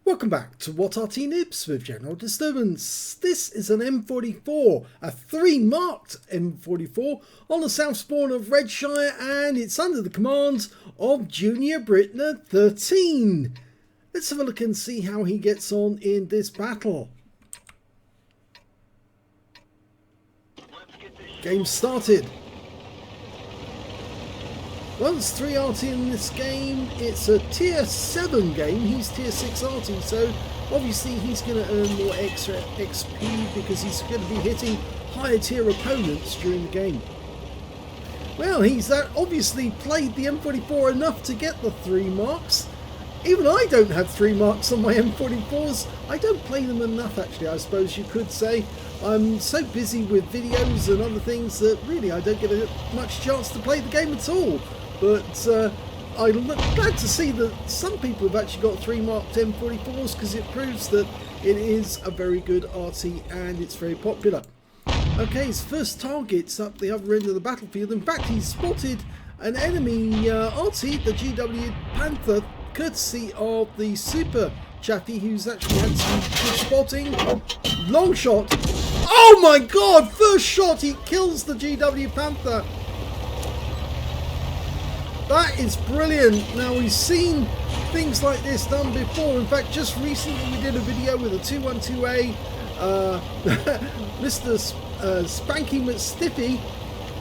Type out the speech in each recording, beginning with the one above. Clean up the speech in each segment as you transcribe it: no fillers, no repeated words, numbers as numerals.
Welcome back to What Arty Noobs with General Disturbance. This is an M44, a 3-marked M44 on the south spawn of Redshire, and it's under the command of JuniorBritner13. Let's have a look and see how he gets on in this battle. Game started. Once 3 Arty in this game, it's a tier 7 game. He's tier 6 Arty, so obviously he's going to earn more extra XP because he's going to be hitting higher tier opponents during the game. Well, he's obviously played the M44 enough to get the 3 marks. Even I don't have 3 marks on my M44s. I don't play them enough, actually, I suppose you could say. I'm so busy with videos and other things that really I don't get much chance to play the game at all. But I'm glad to see that some people have actually got 3 marked M44s, because it proves that it is a very good Arty and it's very popular. Okay, his first target's up the other end of the battlefield. In fact, he's spotted an enemy Arty, the GW Panther, courtesy of the Super Chaffee, who's actually had some good spotting. Long shot. Oh my god! First shot, he kills the GW Panther. That is brilliant. Now, we've seen things like this done before. In fact, just recently we did a video with a 212A. Mr. Spanky McStiffy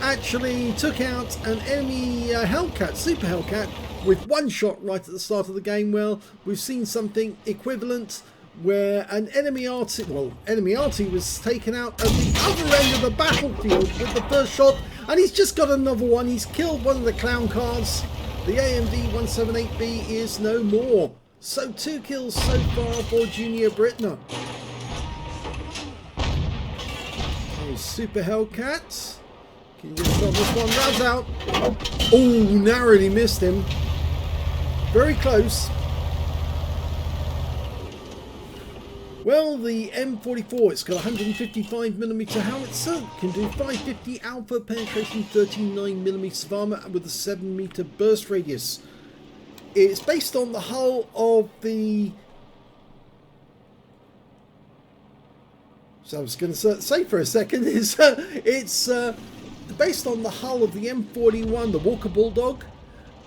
actually took out an enemy Hellcat, Super Hellcat, with 1 shot right at the start of the game. Well, we've seen something equivalent where an enemy Arty, was taken out at the other end of the battlefield with the first shot, and he's just got another one. He's killed one of the clown cars. The AMD 178B is no more. So 2 kills so far for Junior Britner. Okay, Super Hellcat. Can you just on this one? Rounds out. Oh, narrowly missed him. Very close. Well, the M44, it's got 155mm howitzer, can do 550 alpha, penetration 39mm of armor with a 7-meter burst radius. It's based on the hull of the... So I was going to say for a second, it's based on the hull of the M41, the Walker Bulldog.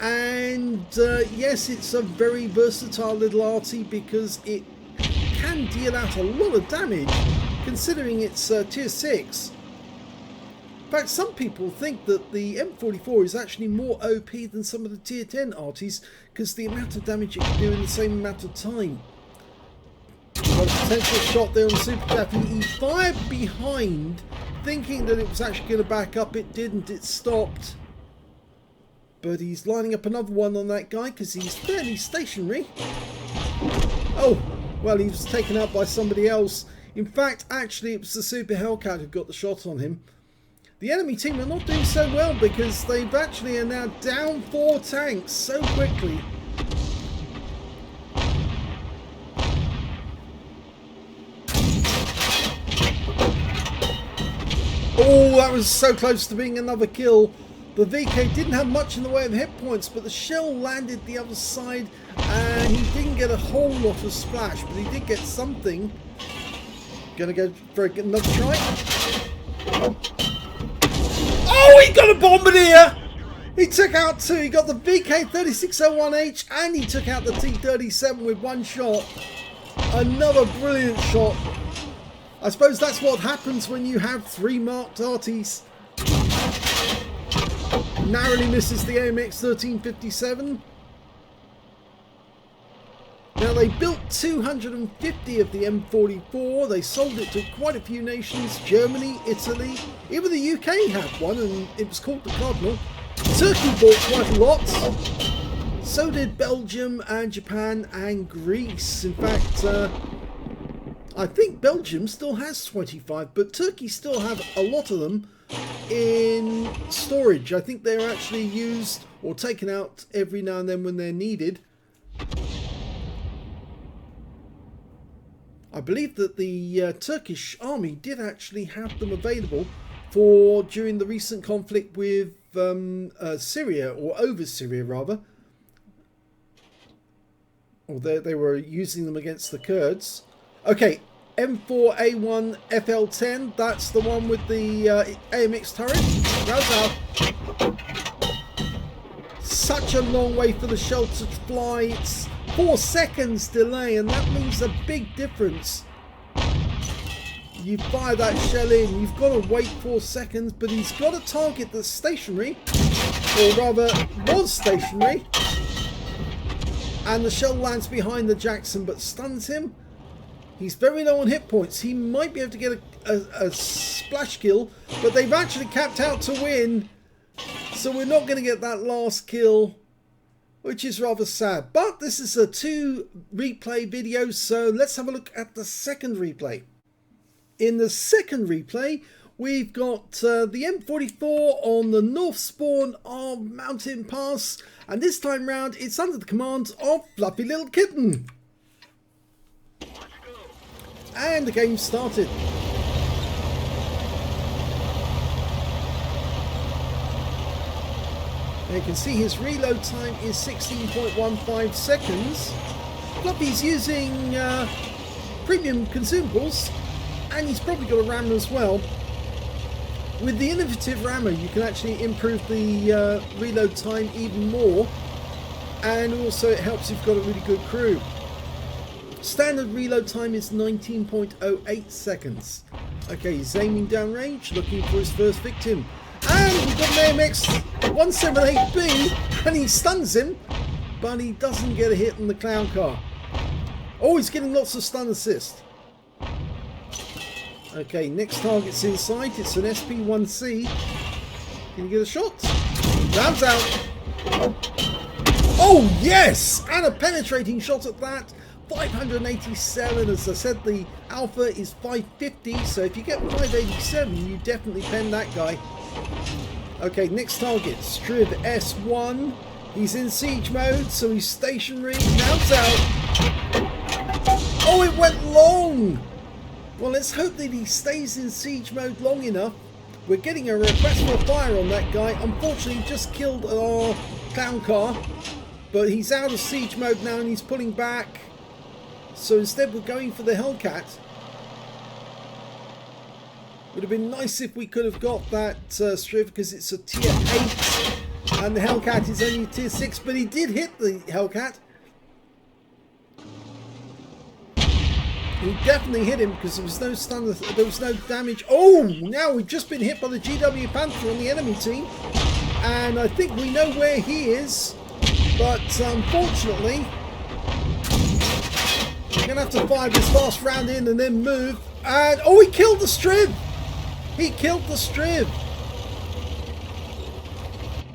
And yes, it's a very versatile little Arty because it can deal out a lot of damage considering it's tier 6. In fact, some people think that the M44 is actually more OP than some of the tier 10 Artys because the amount of damage it can do in the same amount of time. Got a potential shot there on the Super Chaffee. He fired behind thinking that it was actually going to back up. It didn't, it stopped. But he's lining up another one on that guy because he's fairly stationary. Oh! Well, he was taken out by somebody else. In fact, actually, it was the Super Hellcat who got the shot on him. The enemy team are not doing so well because they've actually are now down 4 tanks so quickly. Oh, that was so close to being another kill. The VK didn't have much in the way of hit points, but the shell landed the other side and he didn't get a whole lot of splash, but he did get something. Gonna go for another try. Oh, he got a bombardier! He took out 2. He got the VK3601H and he took out the T37 with 1 shot. Another brilliant shot. I suppose that's what happens when you have 3 marked Artys. Narrowly misses the AMX 1357. Now, they built 250 of the M44. They sold it to quite a few nations. Germany, Italy, even the UK had one, and it was called the Cardinal. Turkey bought quite a lot. So did Belgium and Japan and Greece. In fact, I think Belgium still has 25, but Turkey still have a lot of them in storage. I think they're actually used or taken out every now and then when they're needed. I believe that the Turkish army did actually have them available for during the recent conflict with Syria, or over Syria rather. Or they were using them against the Kurds. Okay, M4A1 FL10. That's the one with the AMX turret. Rounds out. Such a long way for the shell to fly. It's 4 seconds delay, and that means a big difference. You fire that shell in, you've got to wait 4 seconds, but he's got a target that's stationary, or rather was stationary, and the shell lands behind the Jackson but stuns him. He's very low on hit points. He might be able to get a splash kill, but they've actually capped out to win, so we're not going to get that last kill, which is rather sad. But this is a 2 replay video, so let's have a look at the second replay. In the second replay, we've got the M44 on the north spawn of Mountain Pass, and this time round it's under the command of Fluffylilkitten. And the game started. You can see his reload time is 16.15 seconds. Fluffy's using premium consumables, and he's probably got a rammer as well. With the innovative rammer, you can actually improve the reload time even more, and also it helps if you've got a really good crew. Standard reload time is 19.08 seconds. Okay, he's aiming downrange, looking for his first victim. And we've got an AMX 178B, and he stuns him, but he doesn't get a hit on the clown car. Oh, he's getting lots of stun assist. Okay, next target's inside. It's an SP1C. Can you get a shot? Rounds out. Oh, yes! And a penetrating shot at that. 587. As I said, the alpha is 550. So if you get 587, you definitely pen that guy. Okay, next target. Striv S1. He's in siege mode, so he's stationary. Rounds out. Oh, it went long! Well, let's hope that he stays in siege mode long enough. We're getting a request for fire on that guy. Unfortunately, he just killed our clown car, but he's out of siege mode now and he's pulling back. So instead we're going for the Hellcat. Would have been nice if we could have got that Striv, because it's a tier 8 and the Hellcat is only tier 6, but he did hit the Hellcat. He definitely hit him because there was no stun, there was no damage. Oh, now we've just been hit by the GW Panther on the enemy team, and I think we know where he is, but unfortunately we're gonna have to fire this last round in and then move. And oh, he killed the Striv. He killed the Striv.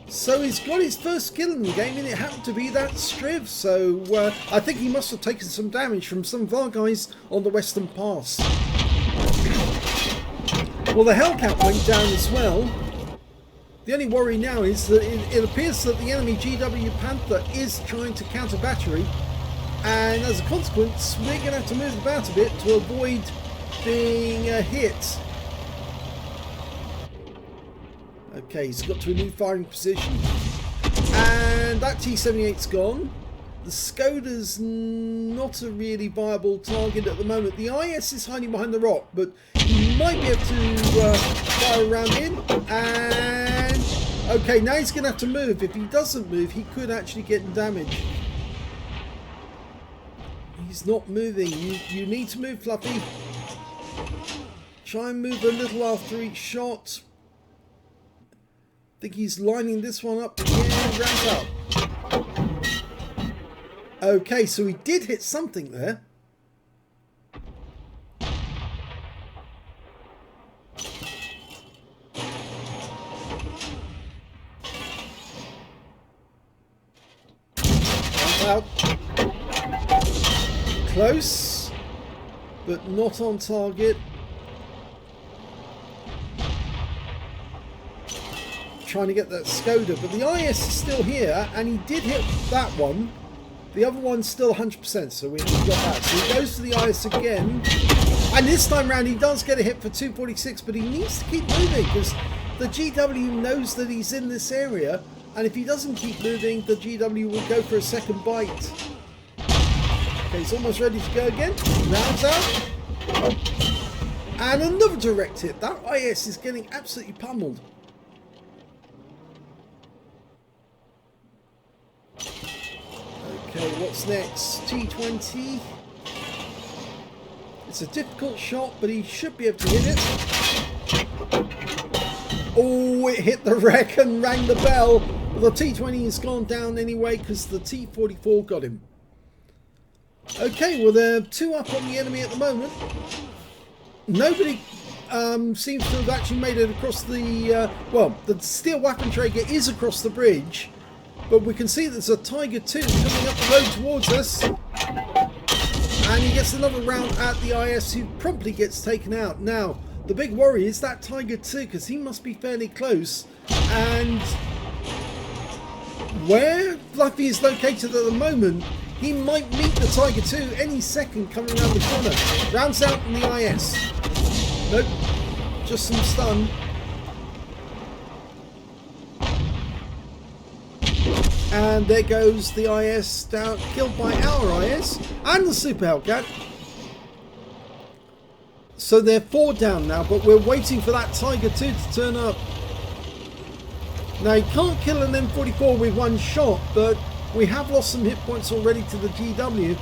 So he's got his first kill in the game, and it happened to be that Striv. So I think he must have taken some damage from some of our guys on the Western Pass. Well, the Hellcat went down as well. The only worry now is that it appears that the enemy GW Panther is trying to counter battery, and as a consequence, we're going to have to move about a bit to avoid being hit. Okay, he's got to a new firing position, and that T-78's gone. The Skoda's not a really viable target at the moment. The IS is hiding behind the rock, but he might be able to fire around in. And okay, now he's going to have to move. If he doesn't move, he could actually get damage. He's not moving. You need to move, Fluffy. Try and move a little after each shot. I think he's lining this one up. Yeah, rounds up. Okay, so he did hit something there. Rounds out. Close, but not on target. Trying to get that Skoda, but the IS is still here, and he did hit that one. The other one's still 100%, so we got that. So he goes to the IS again, and this time round he does get a hit for 246, but he needs to keep moving because the GW knows that he's in this area, and if he doesn't keep moving, the GW will go for a second bite. he's almost ready to go again. Rounds out. And another direct hit. That IS is getting absolutely pummeled. Okay, what's next? T20. It's a difficult shot, but he should be able to hit it. Oh, it hit the wreck and rang the bell. But the T20 has gone down anyway because the T44 got him. Okay, well, they're 2 up on the enemy at the moment. Nobody seems to have actually made it across the... well, the steel weapon trader is across the bridge. But we can see there's a Tiger 2 coming up the road towards us. And he gets another round at the IS, who promptly gets taken out. Now, the big worry is that Tiger 2, because he must be fairly close. And where Fluffy is located at the moment, he might meet the Tiger 2 any second coming around the corner. Rounds out in the IS. Nope, just some stun. And there goes the IS down, killed by our IS and the Super Hellcat. So they're 4 down now, but we're waiting for that Tiger 2 to turn up. Now, you can't kill an M44 with 1 shot, but we have lost some hit points already to the GW.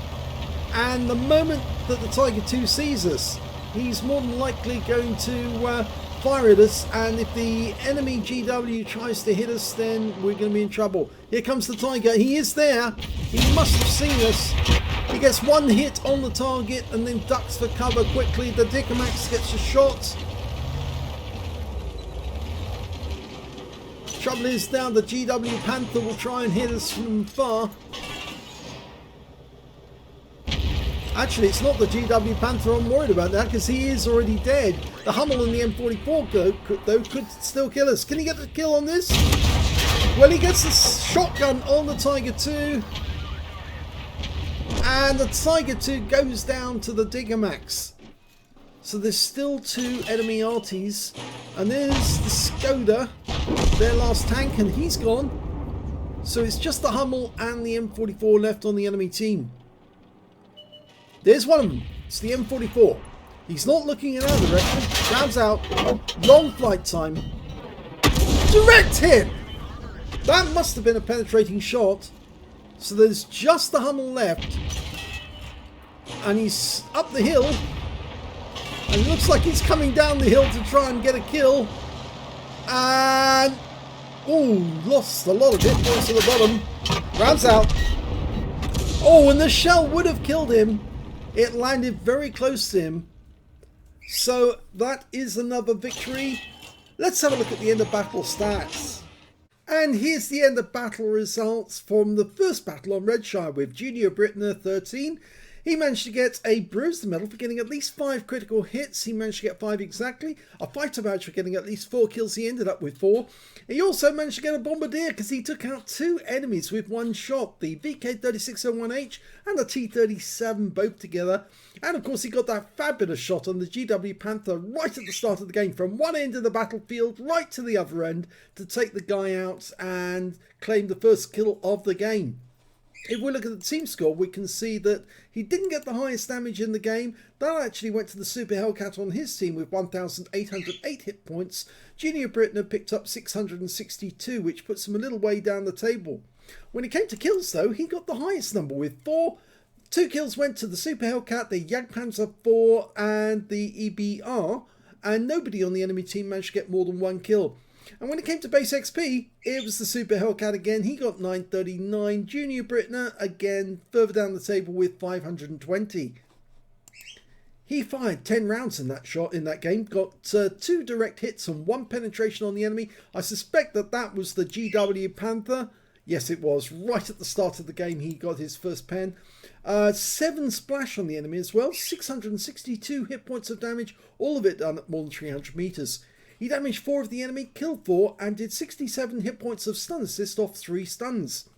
And the moment that the Tiger 2 sees us, he's more than likely going to fire at us, and if the enemy GW tries to hit us, then we're going to be in trouble. Here comes the Tiger. He is there. He must have seen us. He gets 1 hit on the target and then ducks for cover quickly. The Dicamax gets a shot. Trouble is now the GW Panther will try and hit us from far. Actually, it's not the GW Panther I'm worried about that, because he is already dead. The Hummel and the M44 though could still kill us. Can he get the kill on this? Well, he gets the shotgun on the Tiger 2. And the Tiger 2 goes down to the Dicamax. So there's still 2 enemy Arties. And there's the Skoda, their last tank, and he's gone. So it's just the Hummel and the M44 left on the enemy team. There's one of them. It's the M44. He's not looking in our direction. Rounds out. Long flight time. Direct hit! That must have been a penetrating shot. So there's just the Hummel left. And he's up the hill. And it looks like he's coming down the hill to try and get a kill. And... oh, lost a lot of hit points at the bottom. Rounds out. Oh, and the shell would have killed him. It landed very close to him. So that is another victory. Let's have a look at the end of battle stats. And here's the end of battle results from the first battle on Redshire with JuniorBritner13. He managed to get a Bruiser medal for getting at least 5 critical hits. He managed to get 5 exactly. A fighter badge for getting at least 4 kills. He ended up with 4. He also managed to get a bombardier because he took out 2 enemies with 1 shot. The VK3601H and the T37 both together. And of course he got that fabulous shot on the GW Panther right at the start of the game, from one end of the battlefield right to the other end, to take the guy out and claim the first kill of the game. If we look at the team score, we can see that he didn't get the highest damage in the game. That actually went to the Super Hellcat on his team with 1,808 hit points. Junior Britner picked up 662, which puts him a little way down the table. When it came to kills though, he got the highest number with 4. 2 kills went to the Super Hellcat, the Jagdpanzer 4 and the EBR. And nobody on the enemy team managed to get more than 1 kill. And when it came to base XP, it was the Super Hellcat again. He got 939. Junior Britner again further down the table with 520. He fired 10 rounds in that game, got 2 direct hits and 1 penetration on the enemy. I suspect that that was the GW Panther. Yes, it was. Right at the start of the game, he got his first pen. 7 splash on the enemy as well. 662 hit points of damage, all of it done at more than 300 meters. He damaged 4 of the enemy, killed 4, and did 67 hit points of stun assist off 3 stuns.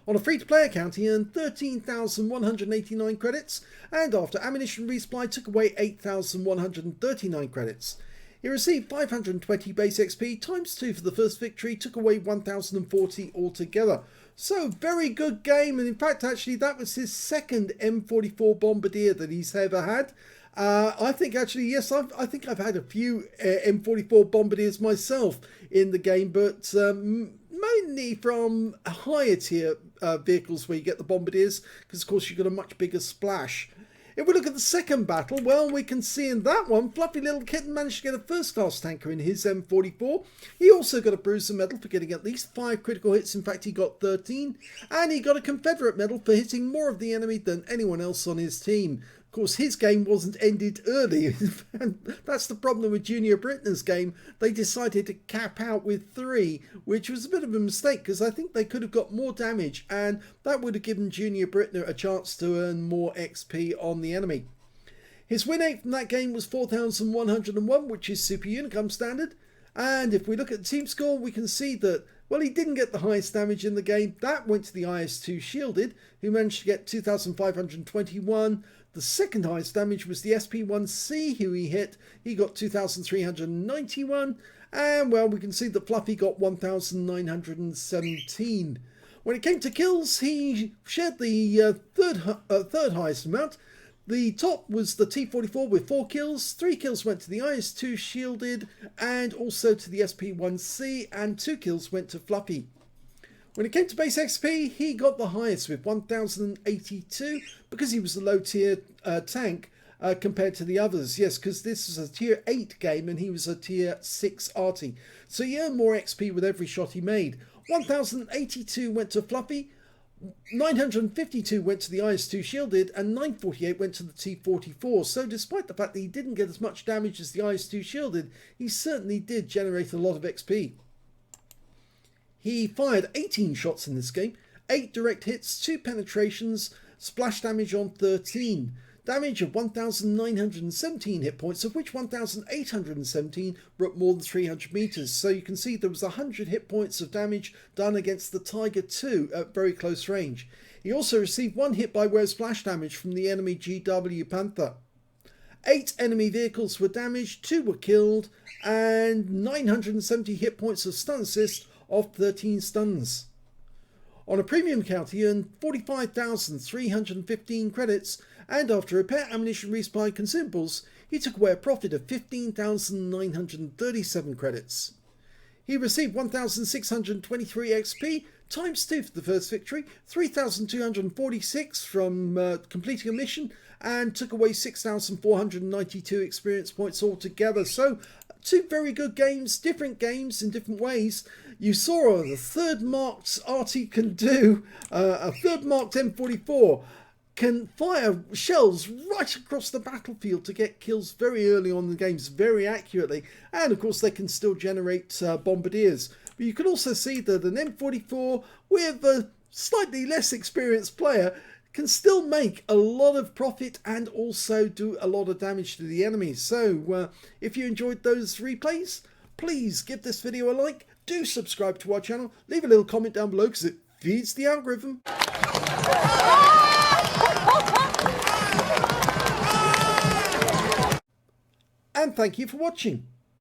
On a free-to-play account, he earned 13,189 credits, and after ammunition resupply, took away 8,139 credits. He received 520 base XP, times 2 for the first victory, took away 1,040 altogether. So, very good game, and in fact, actually, that was his second M44 Bombardier that he's ever had. I think actually, yes, I think I've had a few M44 Bombardiers myself in the game, but mainly from higher tier vehicles where you get the Bombardiers, because of course you've got a much bigger splash. If we look at the second battle, well, we can see in that one, Fluffylilkitten managed to get a first-class tanker in his M44. He also got a Bruiser medal for getting at least 5 critical hits. In fact, he got 13. And he got a Confederate medal for hitting more of the enemy than anyone else on his team. Of course, his game wasn't ended early. That's the problem with Junior Britner's game. They decided to cap out with 3, which was a bit of a mistake because I think they could have got more damage, and that would have given Junior Britner a chance to earn more XP on the enemy. His win rate from that game was 4,101, which is Super Unicum standard. And if we look at the team score, we can see that, well, he didn't get the highest damage in the game. That went to the IS-2 Shielded, who managed to get 2,521. The second highest damage was the SP1C, who he hit. He got 2,391. And, well, we can see that Fluffy got 1,917. When it came to kills, he shared the third highest amount. The top was the T44 with 4 kills. 3 kills went to the IS-2 Shielded and also to the SP1C, and 2 kills went to Fluffy. When it came to base XP, he got the highest with 1,082 because he was a low tier tank compared to the others. Yes, because this was a tier 8 game and he was a tier 6 Arty. So he earned more XP with every shot he made. 1,082 went to Fluffy, 952 went to the IS-2 Shielded, and 948 went to the T44. So despite the fact that he didn't get as much damage as the IS-2 Shielded, he certainly did generate a lot of XP. He fired 18 shots in this game, 8 direct hits, 2 penetrations, splash damage on 13. Damage of 1,917 hit points, of which 1,817 were at more than 300 meters. So you can see there was 100 hit points of damage done against the Tiger II at very close range. He also received 1 hit by way of splash damage from the enemy GW Panther. 8 enemy vehicles were damaged, 2 were killed, and 970 hit points of stun assist of 13 stuns. On a premium count, he earned 45,315 credits, and after repair, ammunition, resupply, consumables, he took away a profit of 15,937 credits. He received 1,623 XP, times 2 for the first victory, 3,246 from completing a mission, and took away 6,492 experience points altogether. So, 2 very good games, different games in different ways. You saw what the third marked Arty can do. A third marked M44 can fire shells right across the battlefield to get kills very early on in the games, very accurately. And of course they can still generate bombardiers. But you can also see that an M44 with a slightly less experienced player can still make a lot of profit and also do a lot of damage to the enemy. So if you enjoyed those replays, please give this video a like, do subscribe to our channel, leave a little comment down below because it feeds the algorithm. And thank you for watching.